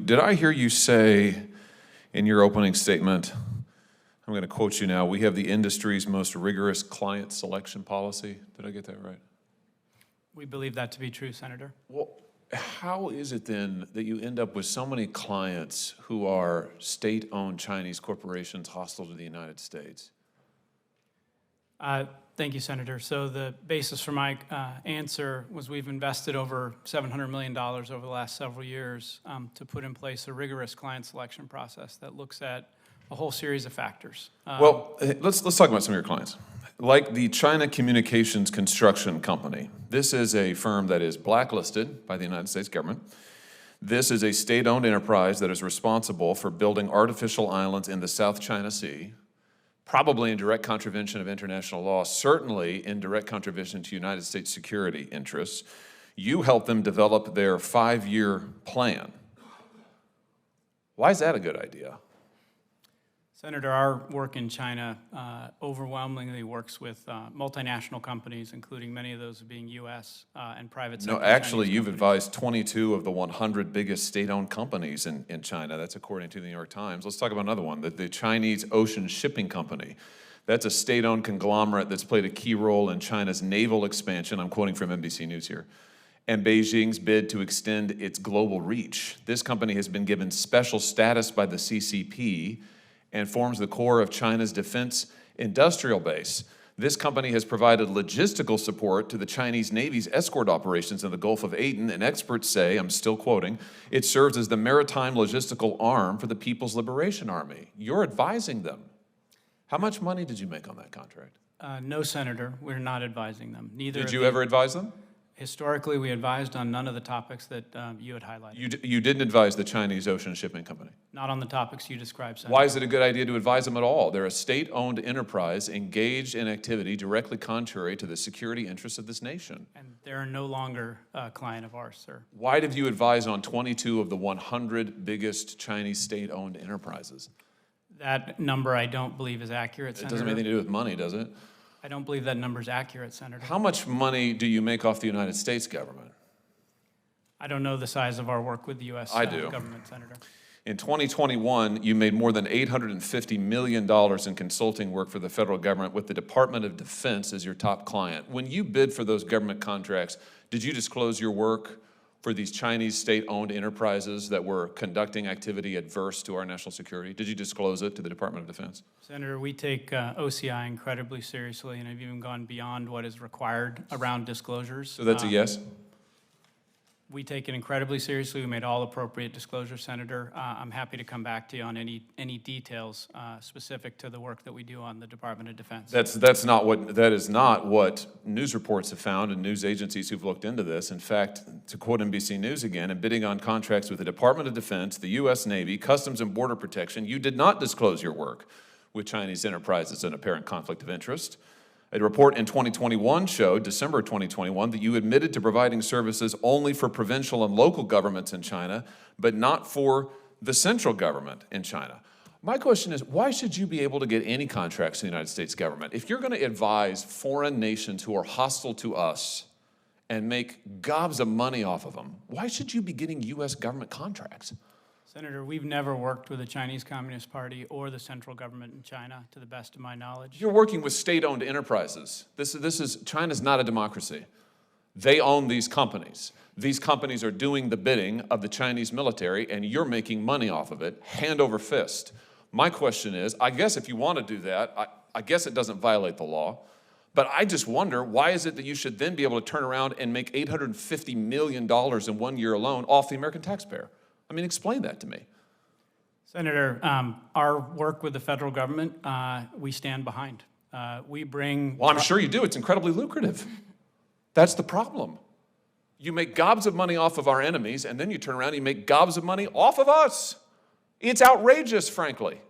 did I hear you say in your opening statement, I'm going to quote you now, we have the industry's most rigorous client selection policy? Did I get that right? We believe that to be true, Senator. Well, how is it then that you end up with so many clients who are state-owned Chinese corporations hostile to the United States? Thank you, Senator. So the basis for my answer was we've invested over $700 million over the last several years to put in place a rigorous client selection process that looks at a whole series of factors. Well, let's talk about some of your clients. Like the China Communications Construction Company. This is a firm that is blacklisted by the United States government. This is a state-owned enterprise that is responsible for building artificial islands in the South China Sea, probably in direct contravention of international law, certainly in direct contravention to United States security interests. You helped them develop their 5-year plan. Why is that a good idea? Senator, our work in China overwhelmingly works with multinational companies, including many of those being U.S. And private sector. No, actually, Chinese you've companies. advised 22 of the 100 biggest state-owned companies in China. That's according to the New York Times. Let's talk about another one, the Chinese Ocean Shipping Company. That's a state-owned conglomerate that's played a key role in China's naval expansion. I'm quoting from NBC News here. And Beijing's bid to extend its global reach. This company has been given special status by the CCP and forms the core of China's defense industrial base. This company has provided logistical support to the Chinese Navy's escort operations in the Gulf of Aden, and experts say, I'm still quoting, it serves as the maritime logistical arm for the People's Liberation Army. You're advising them. How much money did you make on that contract? No, Senator, we're not advising them. Neither. Did you ever advise them? Historically, we advised on none of the topics that you had highlighted. You didn't advise the Chinese Ocean Shipping Company? Not on the topics you described, Senator. Why is it a good idea to advise them at all? They're a state-owned enterprise engaged in activity directly contrary to the security interests of this nation. And they're no longer a client of ours, sir. Why did you advise on 22 of the 100 biggest Chinese state-owned enterprises? That number I don't believe is accurate, Senator. It doesn't have anything to do with money, does it? I don't believe that number is accurate, Senator. How much money do you make off the United States government? I don't know the size of our work with the U.S. Government, Senator. In 2021, you made more than $850 million in consulting work for the federal government with the Department of Defense as your top client. When you bid for those government contracts, did you disclose your work for these Chinese state-owned enterprises that were conducting activity adverse to our national security? Did you disclose it to the Department of Defense? Senator, we take OCI incredibly seriously and have even gone beyond what is required around disclosures. So that's a yes? We take it incredibly seriously. We made all appropriate disclosures, Senator. I'm happy to come back to you on any details specific to the work that we do on the Department of Defense. That is not what news reports have found and news agencies who've looked into this. In fact, to quote NBC News again, in bidding on contracts with the Department of Defense, the U.S. Navy, Customs and Border Protection, you did not disclose your work with Chinese enterprises in apparent conflict of interest. A report in 2021 showed, December 2021, that you admitted to providing services only for provincial and local governments in China, but not for the central government in China. My question is, why should you be able to get any contracts in the United States government? If you're going to advise foreign nations who are hostile to us and make gobs of money off of them, why should you be getting U.S. government contracts? Senator, we've never worked with the Chinese Communist Party or the central government in China, to the best of my knowledge. You're working with state-owned enterprises. China's not a democracy. They own these companies. These companies are doing the bidding of the Chinese military, and you're making money off of it, hand over fist. My question is, I guess if you want to do that, I guess it doesn't violate the law, but I just wonder, why is it that you should then be able to turn around and make $850 million in 1 year alone off the American taxpayer? I mean, explain that to me. Senator, our work with the federal government, we stand behind. We bring... Well, I'm sure you do. It's incredibly lucrative. That's the problem. You make gobs of money off of our enemies, and then you turn around and you make gobs of money off of us. It's outrageous, frankly.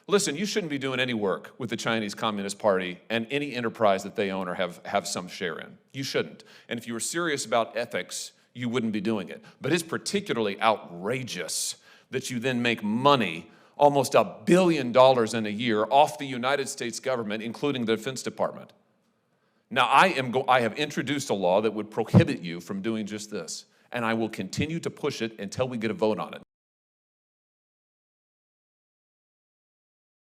Listen, you shouldn't be doing any work with the Chinese Communist Party and any enterprise that they own or have some share in. You shouldn't. And if you were serious about ethics, you wouldn't be doing it. But it's particularly outrageous that you then make money, almost $1 billion in a year, off the United States government, including the Defense Department. Now, I have introduced a law that would prohibit you from doing just this, and I will continue to push it until we get a vote on it.